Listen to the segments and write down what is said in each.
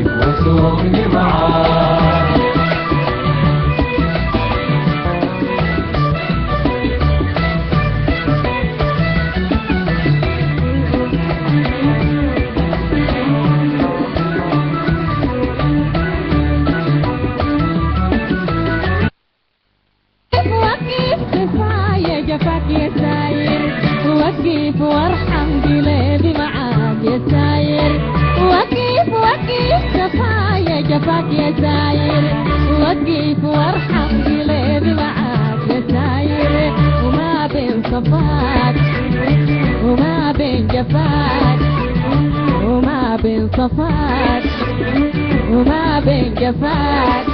وقف وسوقني معاك. جفاك يا ساير وقف وارحم قلبي معاك يا ساير وقف كفاية جفاك يا ساير وقف وارحم قلبي معاك يا ساير وما بين صفاك وما بين جفاك وما بين صفاك وما بين جفاك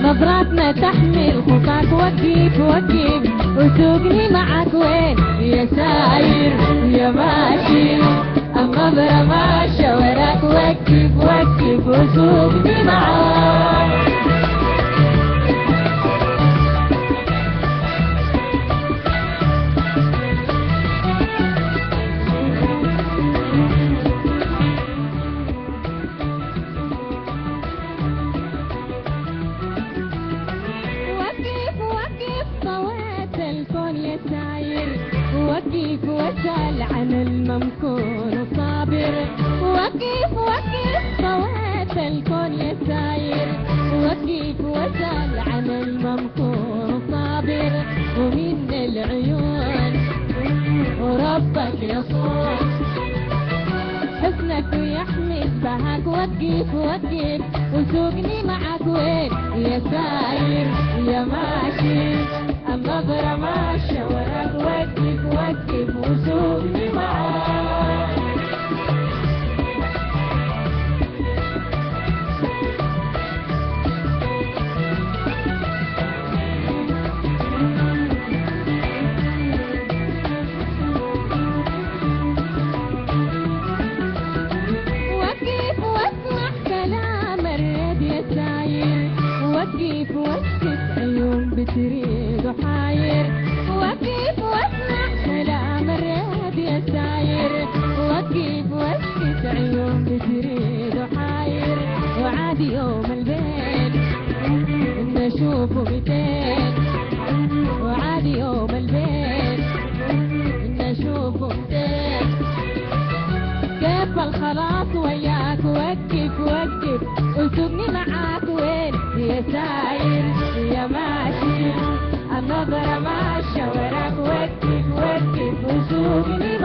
نظراتنا تحمل خطاك. وقف وسوقني معاك وين يا ساير يا ماشي النظرة ماشية وراك. وقف وسوقني معاك. وقف واسأل عن الممكون وصابر. وقف طويت الكون يا ساير وقف واسأل عن الممكون وصابر. ومن العيون وربك يصون حسنك ويحمل بهاك. وقف وسوقني معاك وين يا ساير يا ماشي النظرة ماشية وراك. وقف وسوقني معاك. وقف واسمع كلام الرد يا ساير وقف واسكت عيون بتريد وحاير. وقف واسمع كلام الرد يا ساير وقف واسكت عيون بتريد وحاير. وعادي يوم البيت نشوفه 200 وعادي يوم البيت نشوفه 200 كيف الخلاص وياك. وقف وسوقني معاك وين يا ساير يا ماشي النظرة ماشية وراك. وقف وسوقني